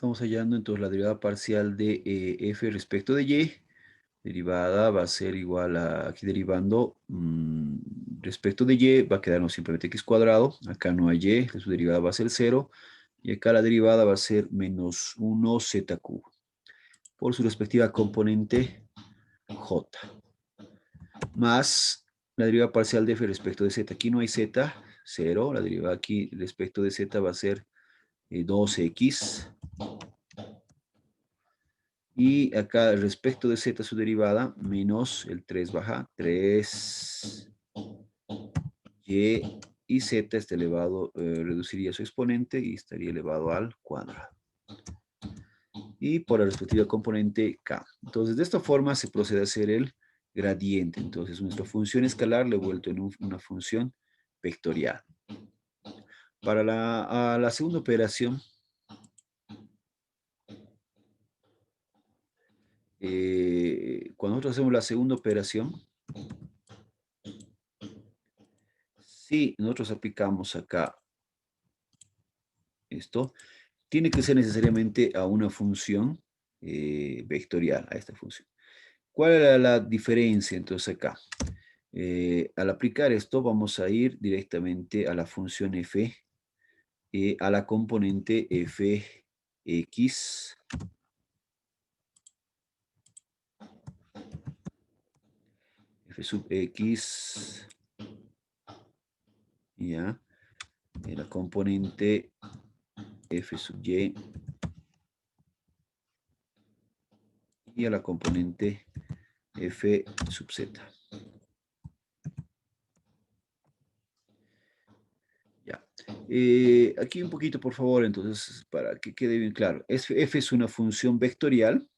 Estamos hallando entonces la derivada parcial de f respecto de y. Derivada va a ser igual a, aquí derivando, respecto de y va a quedarnos simplemente x cuadrado. Acá no hay y, su derivada va a ser 0. Y acá la derivada va a ser menos 1z cubo por su respectiva componente j. Más la derivada parcial de f respecto de z. Aquí no hay z, 0. La derivada aquí respecto de z va a ser 2x. Y acá respecto de z su derivada, menos el 3 baja, 3y y z este elevado, reduciría su exponente y estaría elevado al cuadrado. Y por la respectiva componente k. Entonces, de esta forma se procede a hacer el gradiente. Entonces, nuestra función escalar le he vuelto en una función vectorial. Para la segunda operación, cuando nosotros hacemos la segunda operación, si nosotros aplicamos acá esto, tiene que ser necesariamente a una función vectorial, a esta función. ¿Cuál era la diferencia entonces acá? Al aplicar esto vamos a ir directamente a la función f, a la componente fx, f sub x, ya, la componente f sub y a la componente f sub z. Ya. Aquí un poquito, por favor, entonces, para que quede bien claro. F es una función vectorial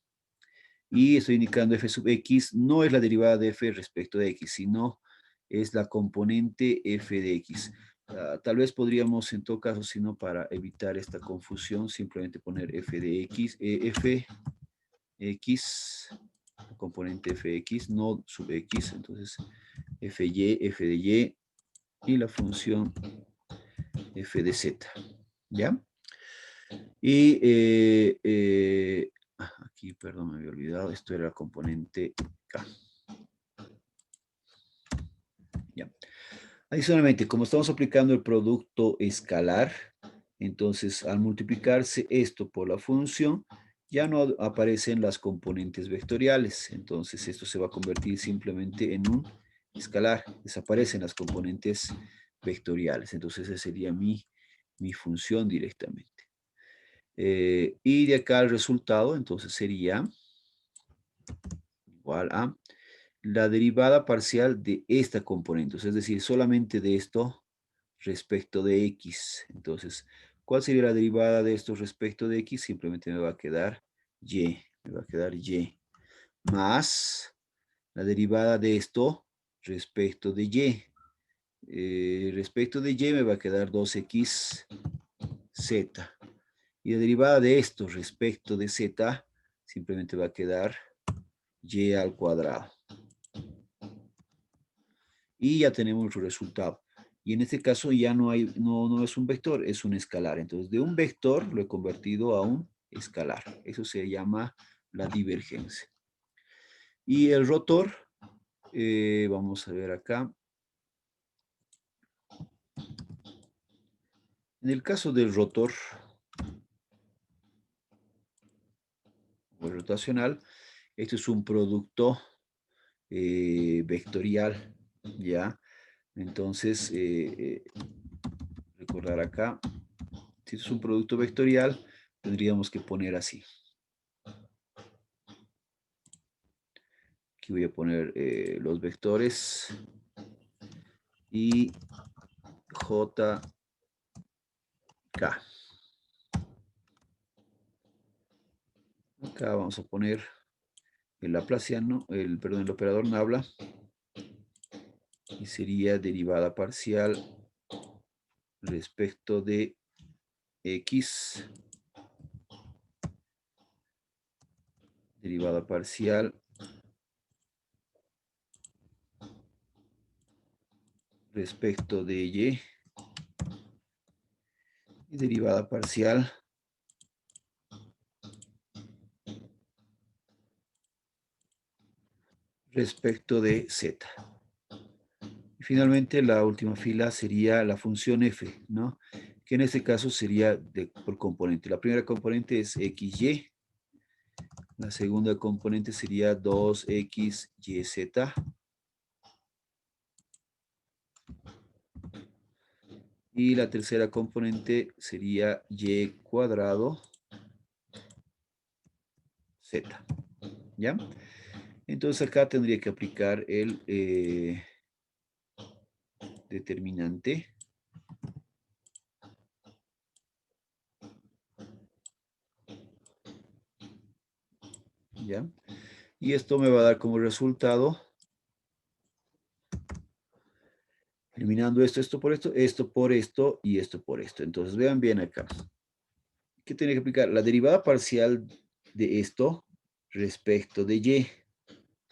y estoy indicando f sub x no es la derivada de f respecto de x, sino es la componente f de x. Tal vez podríamos, en todo caso, sino para evitar esta confusión, simplemente poner f de x, f x, componente fx, no sub x, entonces fy, f de y la función f de z, ¿ya? Y aquí, perdón, me había olvidado, esto era el componente k. Ya. Adicionalmente, como estamos aplicando el producto escalar, entonces al multiplicarse esto por la función, ya no aparecen las componentes vectoriales. Entonces esto se va a convertir simplemente en un escalar. Desaparecen las componentes vectoriales. Entonces esa sería mi función directamente. Y de acá el resultado, entonces sería igual a la derivada parcial de esta componente, es decir, solamente de esto respecto de x. Entonces, ¿cuál sería la derivada de esto respecto de x? Simplemente me va a quedar y, más la derivada de esto respecto de y. Respecto de y me va a quedar 2x z. Y la derivada de esto respecto de z simplemente va a quedar y al cuadrado. Y ya tenemos nuestro resultado. Y en este caso ya no es un vector, es un escalar. Entonces, de un vector lo he convertido a un escalar. Eso se llama la divergencia. Y el rotor, vamos a ver acá. En el caso del rotor, o rotacional, esto es un producto vectorial, ¿ya? Entonces, recordar acá, si es un producto vectorial, tendríamos que poner así. Aquí voy a poner los vectores y JK. Acá vamos a poner el laplaciano, perdón, el operador nabla, y sería derivada parcial respecto de x, derivada parcial respecto de y derivada parcial respecto de z. Y finalmente la última fila sería la función f, ¿no? Que en este caso sería por componente. La primera componente es xy, la segunda componente sería 2xyz, y la tercera componente sería y cuadrado z, ¿ya? Entonces acá tendría que aplicar el determinante, ¿ya? Y esto me va a dar como resultado, eliminando esto, esto por esto, esto por esto y esto por esto. Entonces vean bien acá. ¿Qué tiene que aplicar? La derivada parcial de esto respecto de y,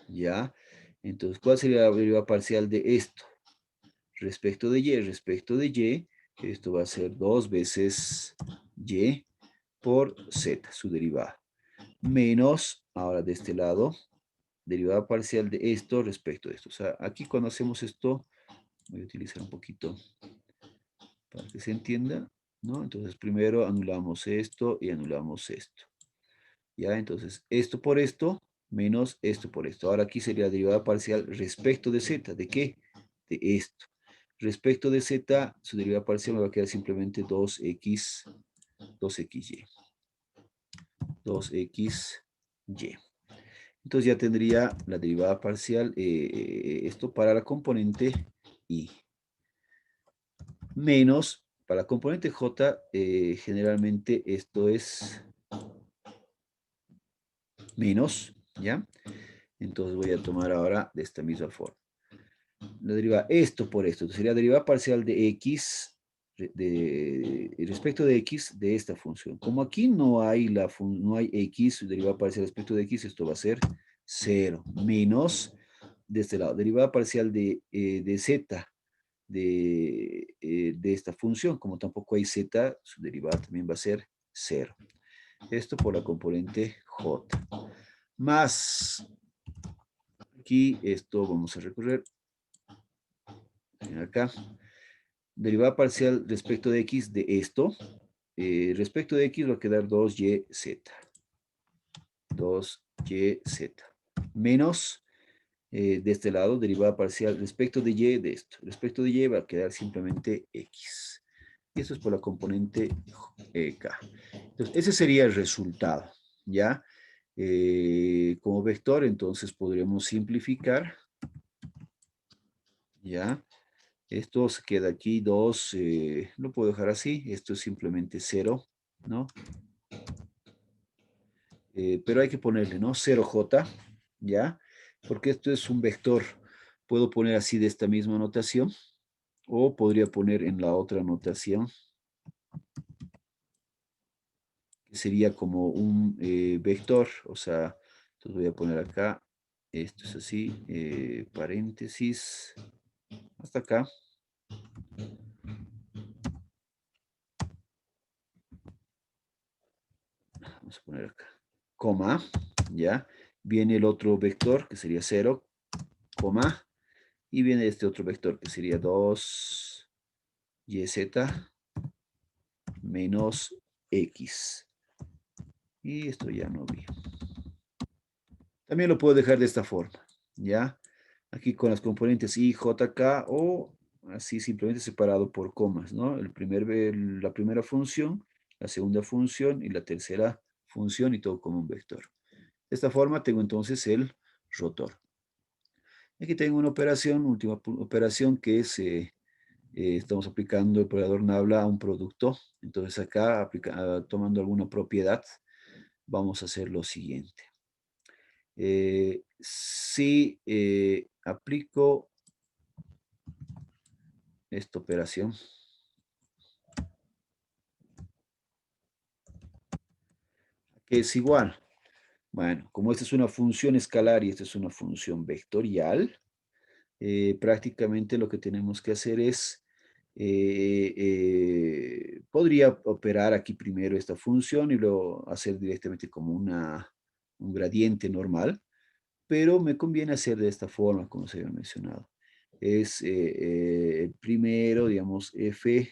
¿ya? Entonces, ¿cuál sería la derivada parcial de esto? Respecto de y, esto va a ser 2 veces y por z, su derivada. Menos, ahora de este lado, derivada parcial de esto respecto de esto. O sea, aquí cuando hacemos esto, voy a utilizar un poquito para que se entienda, ¿no? Entonces, primero anulamos esto y anulamos esto. ¿Ya? Entonces, esto por esto menos esto por esto. Ahora aquí sería derivada parcial respecto de z. ¿De qué? De esto. Respecto de z, su derivada parcial me va a quedar simplemente 2xy. 2xy. Entonces ya tendría la derivada parcial, esto para la componente y. Menos, para la componente j, generalmente esto es menos, ¿ya? Entonces voy a tomar ahora de esta misma forma. La derivada esto por esto. Entonces sería derivada parcial de x respecto de x de esta función. Como aquí no hay, no hay x, derivada parcial respecto de x, esto va a ser 0. Menos, de este lado, derivada parcial de z de esta función. Como tampoco hay z, su derivada también va a ser 0. Esto por la componente j. Más, aquí esto vamos a recorrer acá. Derivada parcial respecto de x de esto. Respecto de x va a quedar 2yz. 2yz. Menos, de este lado, derivada parcial respecto de y de esto. Respecto de y va a quedar simplemente x. Y eso es por la componente k. Entonces, ese sería el resultado, ¿ya? Como vector, entonces podremos simplificar, ¿ya? Esto se queda aquí 2, lo puedo dejar así, esto es simplemente 0, ¿no? Pero hay que ponerle, ¿no? 0j, ¿ya? Porque esto es un vector. Puedo poner así de esta misma notación, o podría poner en la otra notación, que sería como un vector, o sea, entonces voy a poner acá, esto es así, paréntesis, hasta acá. Vamos a poner acá, coma, ¿ya? Viene el otro vector, que sería 0, coma, y viene este otro vector, que sería 2yz menos x. Y esto ya no vi. También lo puedo dejar de esta forma, ¿ya? Aquí con las componentes i, j, k, o así simplemente separado por comas, ¿no? La primera función, la segunda función y la tercera función y todo como un vector. De esta forma tengo entonces el rotor. Aquí tengo una operación, última operación, que es, estamos aplicando el operador nabla a un producto. Entonces acá, tomando alguna propiedad, vamos a hacer lo siguiente. Si aplico esta operación, que es igual. Bueno, como esta es una función escalar y esta es una función vectorial, prácticamente lo que tenemos que hacer es, podría operar aquí primero esta función y luego hacer directamente como un gradiente normal, pero me conviene hacer de esta forma, como se había mencionado. Es el primero, digamos, f,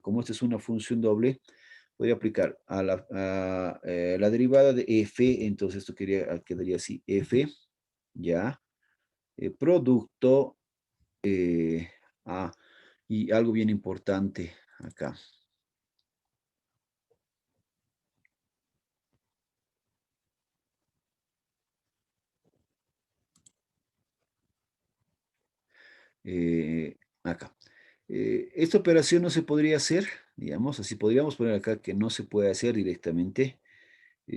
como esta es una función doble, voy a aplicar a la derivada de f, entonces esto quedaría así, f, ya, producto, y algo bien importante acá. Acá. Esta operación no se podría hacer, digamos, así podríamos poner acá que no se puede hacer directamente,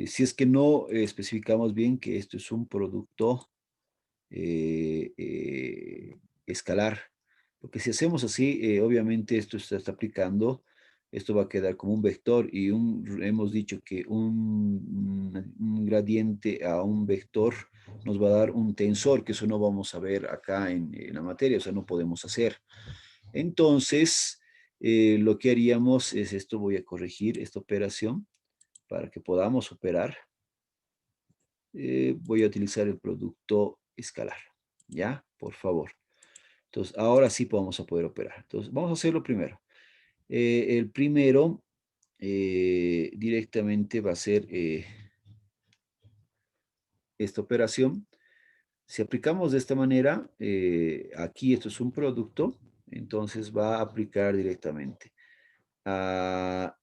si es que no especificamos bien que esto es un producto eh, eh, escalar. Porque si hacemos así, obviamente esto está aplicando, esto va a quedar como un vector y hemos dicho que un gradiente a un vector nos va a dar un tensor, que eso no vamos a ver acá en la materia, o sea, no podemos hacer. Entonces, lo que haríamos es esto, voy a corregir esta operación para que podamos operar. Voy a utilizar el producto escalar, ¿ya? Por favor. Entonces, ahora sí vamos a poder operar. Entonces, vamos a hacerlo primero. El primero directamente va a ser esta operación. Si aplicamos de esta manera, aquí esto es un producto, entonces va a aplicar directamente. Lo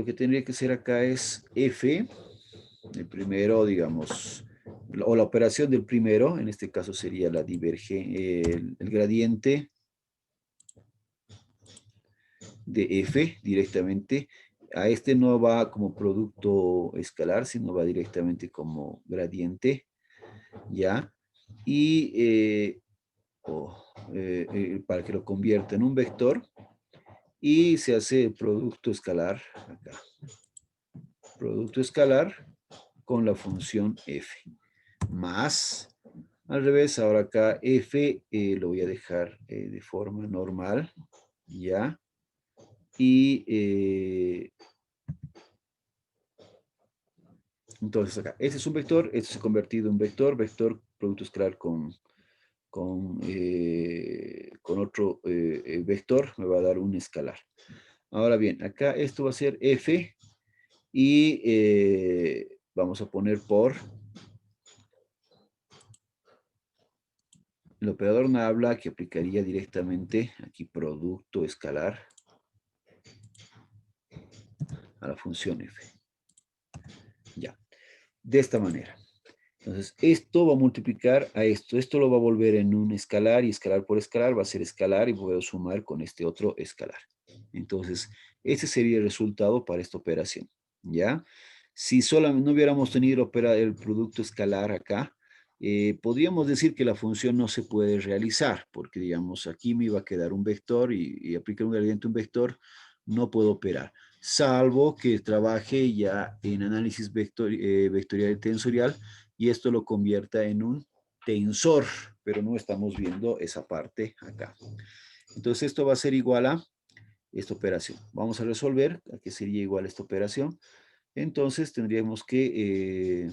que tendría que hacer acá es F, el primero, digamos, o la operación del primero, en este caso sería la el gradiente de F directamente. A este no va como producto escalar, sino va directamente como gradiente, ¿ya? Y para que lo convierta en un vector, y se hace el producto escalar acá. Producto escalar con la función f. Más, al revés, ahora acá f lo voy a dejar de forma normal, ¿ya? Y entonces acá, este es un vector, este se ha convertido en vector, vector producto escalar con otro vector, me va a dar un escalar. Ahora bien, acá esto va a ser f y vamos a poner por el operador nabla, que aplicaría directamente aquí producto escalar a la función f. Ya, de esta manera. Entonces, esto va a multiplicar a esto. Esto lo va a volver en un escalar, y escalar por escalar va a ser escalar, y puedo sumar con este otro escalar. Entonces, ese sería el resultado para esta operación. ¿Ya? Si solamente no hubiéramos tenido el producto escalar acá, podríamos decir que la función no se puede realizar, porque digamos, aquí me iba a quedar un vector y aplicar un gradiente a un vector, no puedo operar, salvo que trabaje ya en análisis vectorial y tensorial, y esto lo convierta en un tensor, pero no estamos viendo esa parte acá. Entonces esto va a ser igual a esta operación. Vamos a resolver a qué sería igual a esta operación. Entonces tendríamos que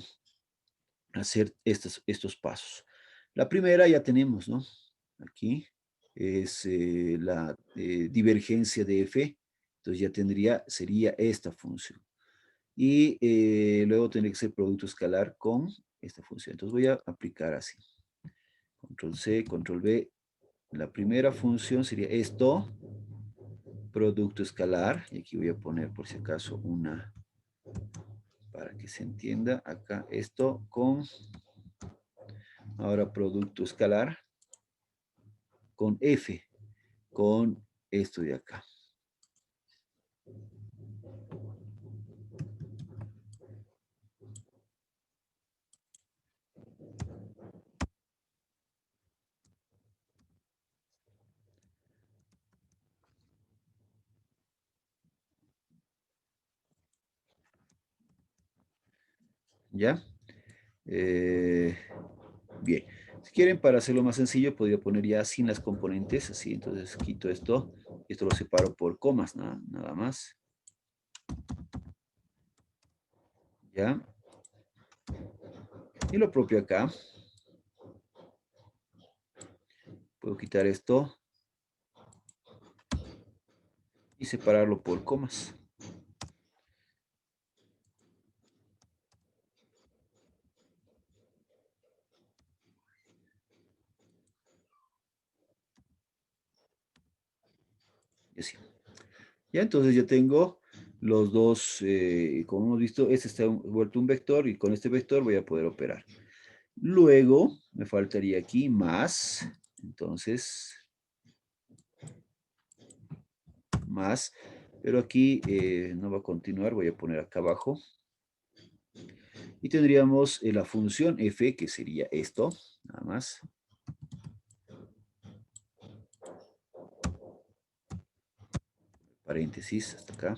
hacer estos pasos. La primera ya tenemos, ¿no? Aquí es la divergencia de f, entonces ya sería esta función. Y luego tendría que ser producto escalar con esta función. Entonces voy a aplicar así. Control C, control V. La primera función sería esto, producto escalar. Y aquí voy a poner por si acaso una, para que se entienda acá, esto con, ahora producto escalar, con F, con esto de acá. ¿Ya? Bien. Si quieren, para hacerlo más sencillo, podría poner ya sin las componentes, así. Entonces quito esto, esto lo separo por comas, nada más. ¿Ya? Y lo propio acá. Puedo quitar esto y separarlo por comas. Y así. Ya, entonces ya tengo los dos, como hemos visto, este está vuelto un vector y con este vector voy a poder operar. Luego me faltaría aquí más, entonces, más, pero aquí no va a continuar, voy a poner acá abajo. Y tendríamos la función f, que sería esto, nada más. Paréntesis, hasta acá.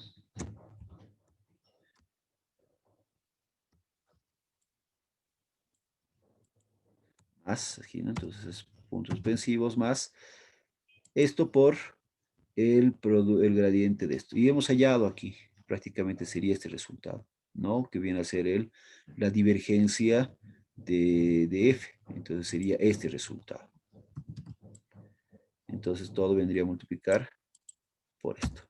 Más, aquí, ¿no? Entonces, puntos suspensivos más. Esto por el gradiente de esto. Y hemos hallado aquí, prácticamente sería este resultado, ¿no? Que viene a ser la divergencia de f. Entonces sería este resultado. Entonces todo vendría a multiplicar por esto.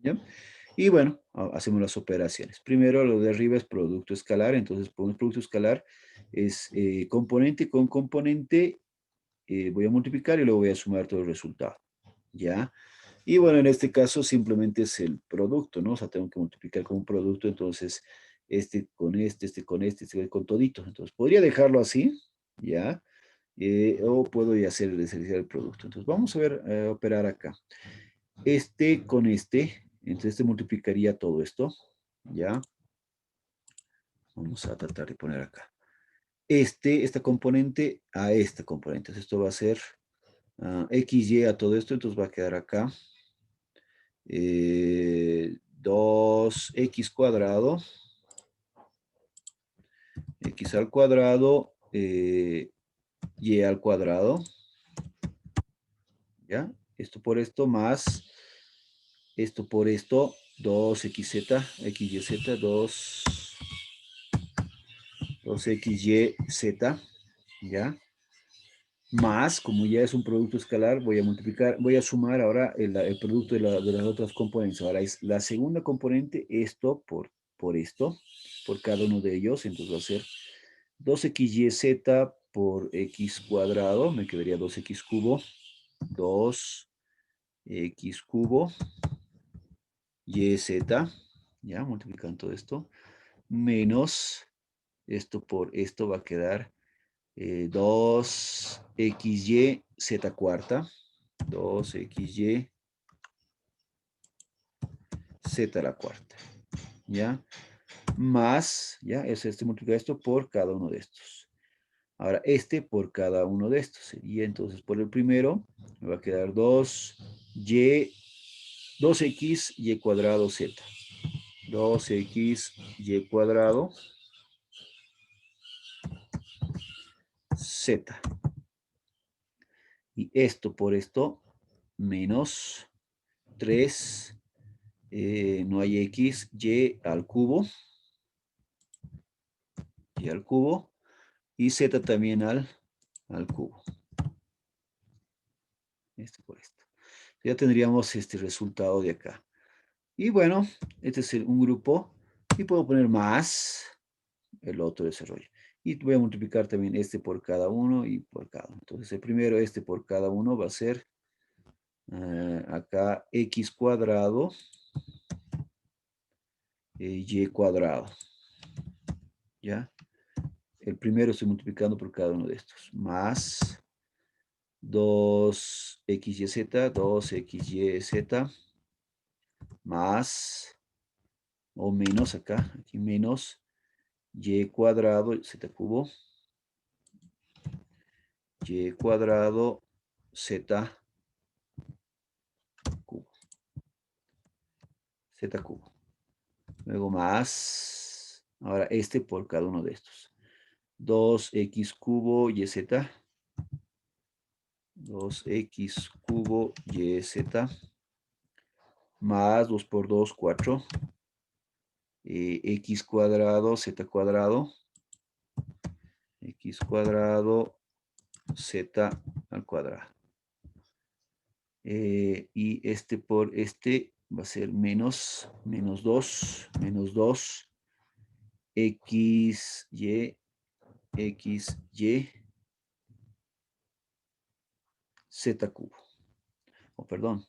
¿Ya? Y bueno, hacemos las operaciones. Primero lo de arriba es producto escalar, entonces por un producto escalar es componente con componente, voy a multiplicar y luego voy a sumar todo el resultado. ¿Ya? Y bueno, en este caso simplemente es el producto, ¿no? O sea, tengo que multiplicar con un producto, entonces este con este con este con todito. Entonces podría dejarlo así, ¿ya? O puedo ya hacer el producto. Entonces vamos a ver, operar acá. Este con este, entonces este multiplicaría todo esto, ¿ya? Vamos a tratar de poner acá. Esta componente a esta componente. Entonces esto va a ser XY a todo esto, entonces va a quedar acá. 2x cuadrado, x al cuadrado, y al cuadrado, ¿ya? Esto por esto más esto por esto, 2xz, xyz, 2xyz, ¿ya? Más, como ya es un producto escalar, voy a multiplicar, voy a sumar ahora el producto de las otras componentes. Ahora es la segunda componente, esto por esto, por cada uno de ellos. Entonces va a ser 2xyz por x cuadrado, me quedaría 2x cubo, 2x cubo, yz, ya, multiplicando todo esto, menos esto por esto va a quedar 2xy z cuarta, 2xy z a la cuarta, ¿ya? Más, ¿ya? Es multiplicar esto por cada uno de estos. Ahora, este por cada uno de estos. Sería entonces por el primero, me va a quedar 2x y cuadrado z. 2x y cuadrado z. Y esto por esto, menos 3, no hay x, y al cubo, y z también al cubo. Esto por esto. Ya tendríamos este resultado de acá. Y bueno, este es un grupo, y puedo poner más el otro desarrollo. Y voy a multiplicar también este por cada uno y por cada uno. Entonces el primero, este por cada uno, va a ser acá x cuadrado y cuadrado. ¿Ya? El primero estoy multiplicando por cada uno de estos. Más 2xyz, 2xyz, más, o menos acá, aquí menos, y cuadrado, z cubo, y cuadrado, z cubo, z cubo. Luego más, ahora este por cada uno de estos. 2x cubo, yz, 2x cubo, yz, más 2 por 2, 4, x cuadrado, z cuadrado, x cuadrado, z al cuadrado. Y este por este va a ser menos 2, x, y, z cubo. O perdón,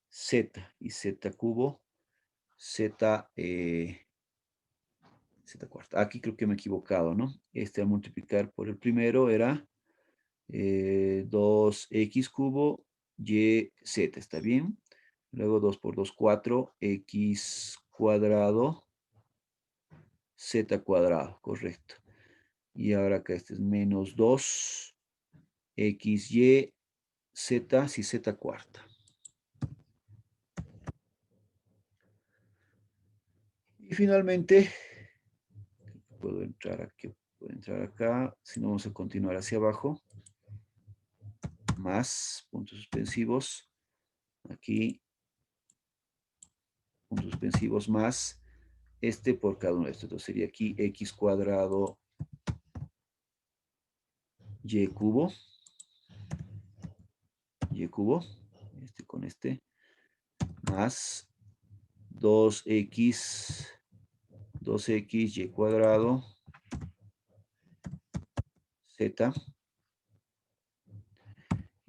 z y z cubo, z, z cuarta. Aquí creo que me he equivocado, ¿no? Este a multiplicar por el primero era 2x cubo, y, z, ¿está bien? Luego 2 por 2, 4, x cuadrado, z cuadrado, correcto. Y ahora acá este es menos 2, x, y, z, sí, z cuarta. Y finalmente, puedo entrar aquí, puedo entrar acá, si no vamos a continuar hacia abajo. Más puntos suspensivos, aquí, puntos suspensivos más, este por cada uno de estos. Entonces sería aquí x cuadrado, y cubo, este con este, más 2x, y cuadrado, z,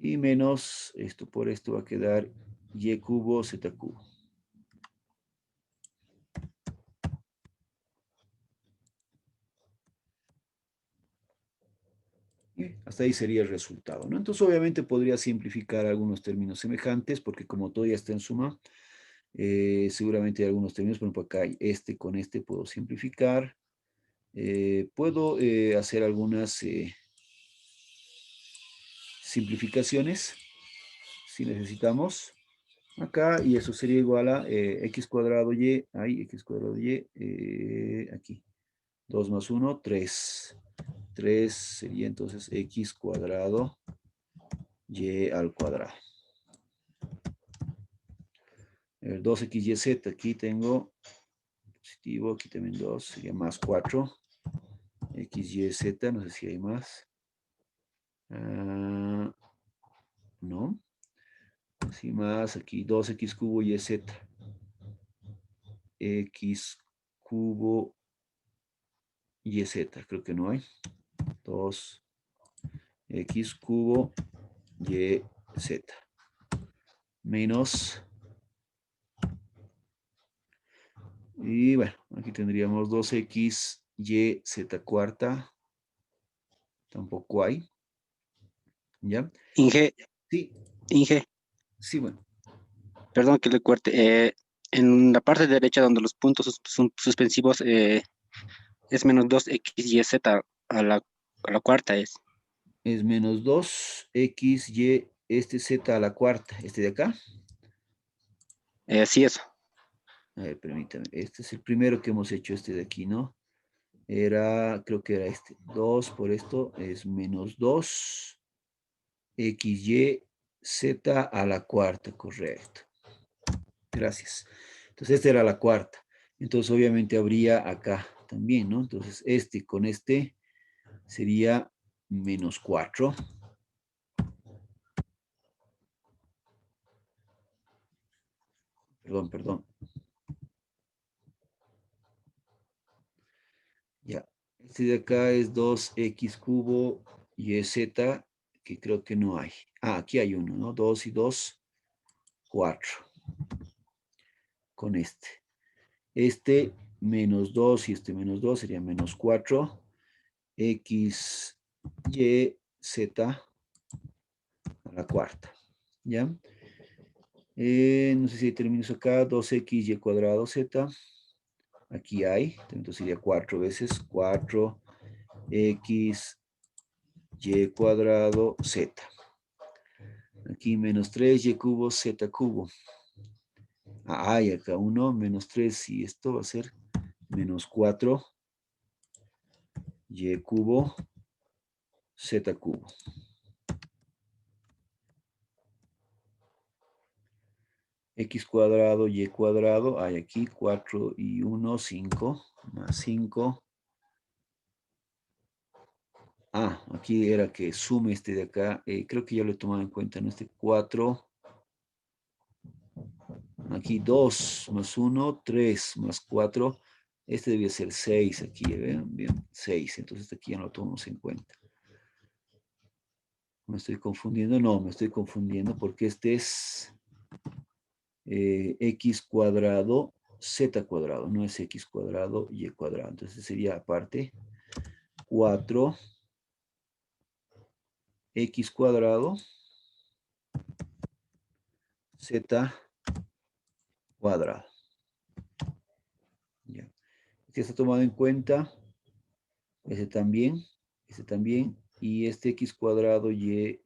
y menos esto por esto va a quedar y cubo, z cubo. Y hasta ahí sería el resultado, ¿no? Entonces obviamente podría simplificar algunos términos semejantes porque como todo ya está en suma, seguramente hay algunos términos, por ejemplo acá hay este con este puedo simplificar. Puedo hacer algunas simplificaciones si necesitamos acá, y eso sería igual a x cuadrado y, x cuadrado y, aquí, 2 más 1, 3. 3 sería entonces x cuadrado y al cuadrado. El 2xyz, aquí tengo positivo, aquí también 2, sería más 4. xyz, no sé si hay más. No. Así más, aquí 2x cubo y z. X cubo y z, creo que no hay. 2x cubo y z. Menos. Y bueno, aquí tendríamos 2x y z cuarta. Tampoco hay. ¿Ya? Sí, Inge, sí, bueno. perdón que le corte. En la parte derecha donde los puntos suspensivos es menos 2xyz a la cuarta es. Es menos 2x y este z a la cuarta. Este de acá. Sí, eso. A ver, permítame. Este es el primero que hemos hecho, este de aquí, ¿no? Era, creo que era este. 2 por esto es menos 2 xy, z a la cuarta, correcto. Gracias. Entonces, esta era la cuarta. Entonces, obviamente habría acá también, ¿no? Entonces, este con este sería menos 4. Perdón. Ya. Este de acá es 2x cubo y z, que creo que no hay. Ah, aquí hay uno, ¿no? 2 y 2, 4. Con este. Este menos 2 y este menos 2 sería menos 4. X, Y, Z a la cuarta. ¿Ya? No sé si hay términos acá. 2x, Y cuadrado, Z. Aquí hay. Entonces sería 4 veces 4 X, Y cuadrado, Z. Aquí menos 3 Y cubo, Z cubo. Ah, hay acá uno, menos 3 y esto va a ser menos 4 Y cubo, Z cubo. X cuadrado, Y cuadrado, hay aquí 4 y 1, 5, más 5. Ah, aquí era que sume este de acá, creo que ya lo he tomado en cuenta, ¿no? Este 4, aquí 2 más 1, 3 más 4, este debía ser 6 aquí, ¿ven? Bien, 6, entonces aquí ya no lo tomamos en cuenta. ¿Me estoy confundiendo? No, me estoy confundiendo porque este es X cuadrado, Z cuadrado, no es X cuadrado, Y cuadrado. Entonces sería aparte 4 X cuadrado, Z cuadrado. Ya. Este está tomado en cuenta, ese también, y este X cuadrado, Y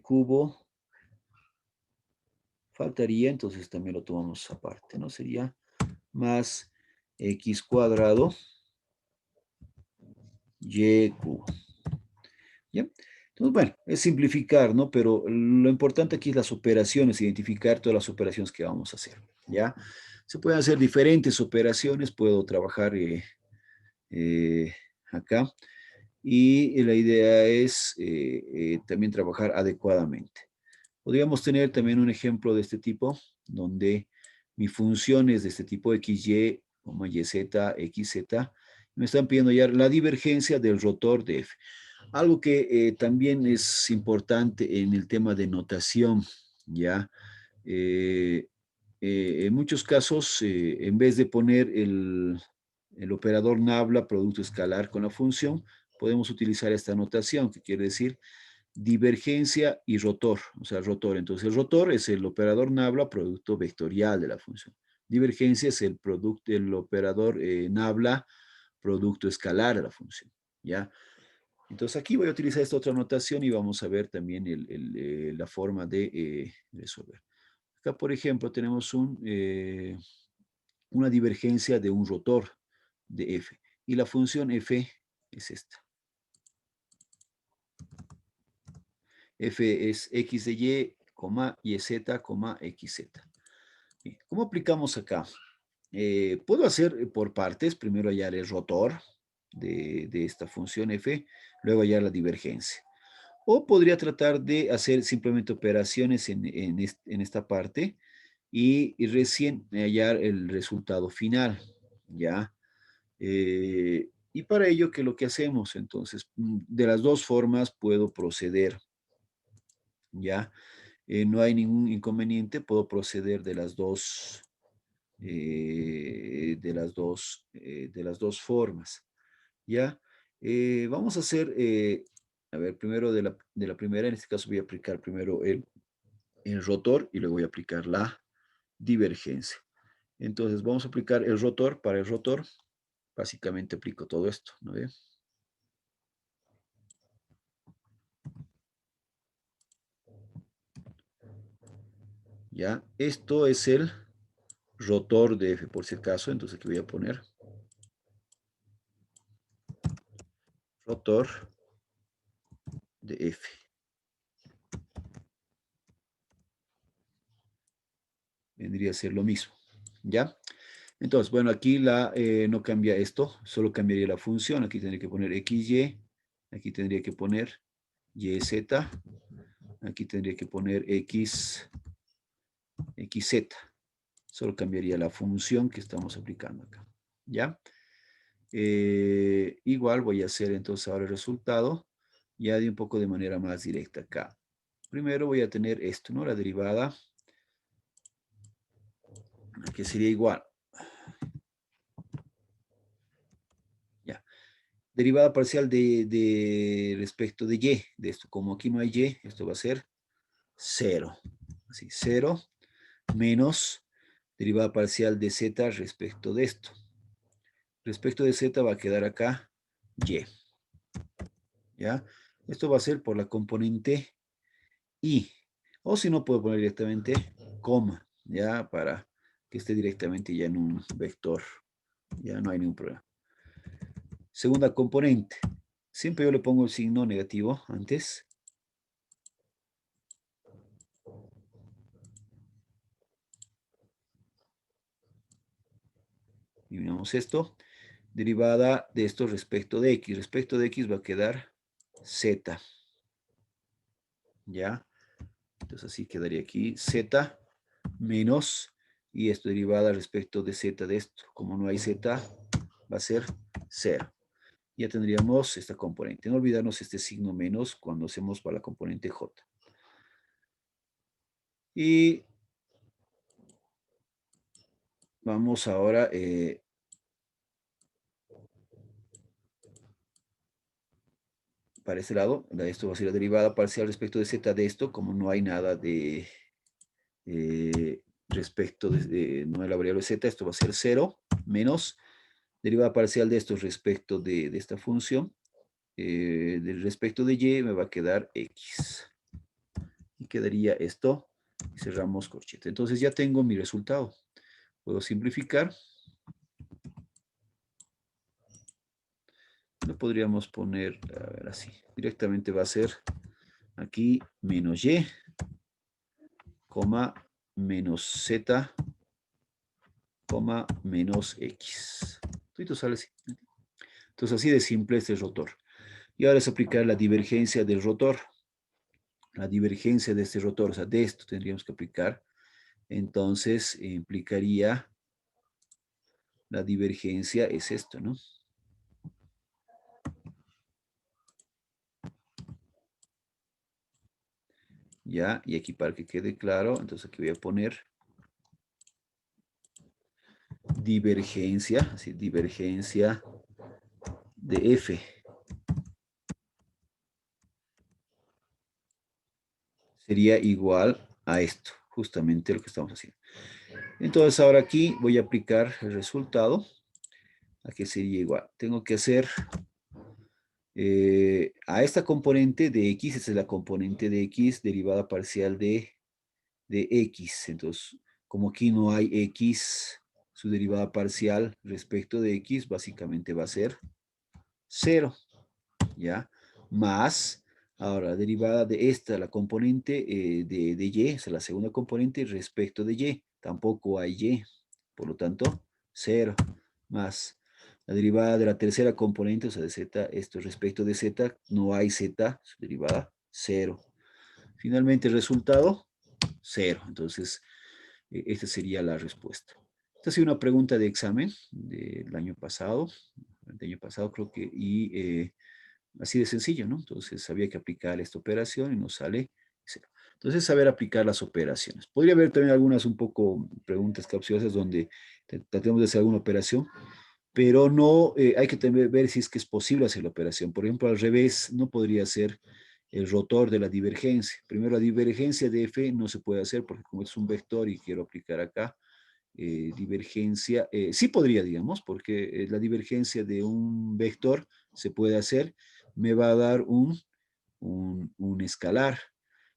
cubo, faltaría, entonces también lo tomamos aparte, ¿no? Sería más X cuadrado, Y cubo. ¿Ya? Entonces, bueno, es simplificar, ¿no? Pero lo importante aquí es las operaciones, identificar todas las operaciones que vamos a hacer, ¿ya? Se pueden hacer diferentes operaciones, puedo trabajar eh, acá, y la idea es también trabajar adecuadamente. Podríamos tener también un ejemplo de este tipo, donde mi función es de este tipo XY, YZ, XZ, me están pidiendo ya la divergencia del rotor de F. Algo que también es importante en el tema de notación, ¿ya? Eh, en muchos casos, en vez de poner el operador nabla, producto escalar con la función, podemos utilizar esta notación, que quiere decir divergencia y rotor, o sea, rotor. Entonces, el rotor es el operador nabla, producto vectorial de la función. Divergencia es el operador nabla, producto escalar de la función, ¿ya? Entonces aquí voy a utilizar esta otra notación y vamos a ver también la forma de resolver. Acá, por ejemplo, tenemos una divergencia de un rotor de f. Y la función f es esta. F es x de y, yz, xz. ¿Cómo aplicamos acá? Puedo hacer por partes, primero hallar el rotor de esta función f, luego hallar la divergencia. O podría tratar de hacer simplemente operaciones en esta parte y recién hallar el resultado final, ¿ya? Y para ello, ¿qué es lo que hacemos? Entonces, de las dos formas puedo proceder, ¿ya? No hay ningún inconveniente, puedo proceder de las dos formas, ¿ya? Vamos a hacer, a ver, primero de la primera, en este caso voy a aplicar primero el rotor y luego voy a aplicar la divergencia. Entonces vamos a aplicar el rotor. Para el rotor, básicamente aplico todo esto, ¿no ve? Ya, esto es el rotor de F, por si acaso, entonces aquí voy a poner rotor de F. Vendría a ser lo mismo, ¿ya? Entonces, bueno, aquí no cambia esto, solo cambiaría la función. Aquí tendría que poner XY, aquí tendría que poner YZ, aquí tendría que poner XZ. Solo cambiaría la función que estamos aplicando acá, ¿ya? Igual voy a hacer entonces ahora el resultado, ya de un poco de manera más directa acá. Primero voy a tener esto, ¿no? La derivada, que sería igual. Ya. Derivada parcial de respecto de y, de esto. Como aquí no hay y, esto va a ser 0. Así, 0 menos derivada parcial de z respecto de esto. Respecto de z va a quedar acá y. ¿Ya? Esto va a ser por la componente y. O si no, puedo poner directamente coma, ¿ya? Para que esté directamente ya en un vector. Ya no hay ningún problema. Segunda componente. Siempre yo le pongo el signo negativo antes. eliminamos esto, derivada de esto respecto de x. Respecto de x va a quedar z. ¿Ya? Entonces así quedaría aquí z menos, y esto derivada respecto de z de esto. Como no hay z, va a ser 0. Ya tendríamos esta componente. No olvidarnos este signo menos cuando hacemos para la componente j. Y vamos ahora para este lado. Esto va a ser la derivada parcial respecto de z de esto, como no hay nada de respecto no hay la variable z, esto va a ser 0 menos derivada parcial de esto respecto de esta función. Del respecto de y me va a quedar x. Y quedaría esto. Y cerramos corchete. Entonces ya tengo mi resultado. Puedo simplificar. Lo podríamos poner, a ver, así. Directamente va a ser aquí menos y, coma, menos z, coma, menos x. Todo sale así. Entonces así de simple este rotor. Y ahora es aplicar la divergencia del rotor. La divergencia de este rotor, o sea, de esto tendríamos que aplicar. Entonces implicaría la divergencia es esto, ¿no? Ya, y aquí para que quede claro, entonces aquí voy a poner divergencia, así, divergencia de F. Sería igual a esto, justamente lo que estamos haciendo. Entonces ahora aquí voy a aplicar el resultado. Aquí sería igual. Tengo que hacer a esta componente de x, esta es la componente de x, derivada parcial de x. Entonces, como aquí no hay x, su derivada parcial respecto de x básicamente va a ser 0, ¿ya? Más, ahora, derivada de esta, la componente de y, o sea, la segunda componente respecto de y, tampoco hay y, por lo tanto, 0, más la derivada de la tercera componente, o sea, de z, esto respecto de z, no hay z, su derivada, 0. Finalmente, el resultado, 0. Entonces, esta sería la respuesta. Esta ha sido una pregunta de examen del año pasado, creo que, y así de sencillo, ¿no? Entonces, había que aplicar esta operación y nos sale 0. Entonces, saber aplicar las operaciones. Podría haber también algunas un poco preguntas capciosas donde tratemos de hacer alguna operación, pero no, hay que ver si es que es posible hacer la operación. Por ejemplo, al revés, no podría ser el rotor de la divergencia. Primero, la divergencia de F no se puede hacer porque como es un vector y quiero aplicar acá, divergencia, sí podría, digamos, porque la divergencia de un vector se puede hacer, me va a dar un escalar.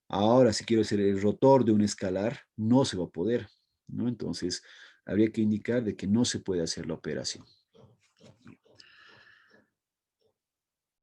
Ahora, si quiero hacer el rotor de un escalar, no se va a poder, ¿no? Entonces, habría que indicar de que no se puede hacer la operación.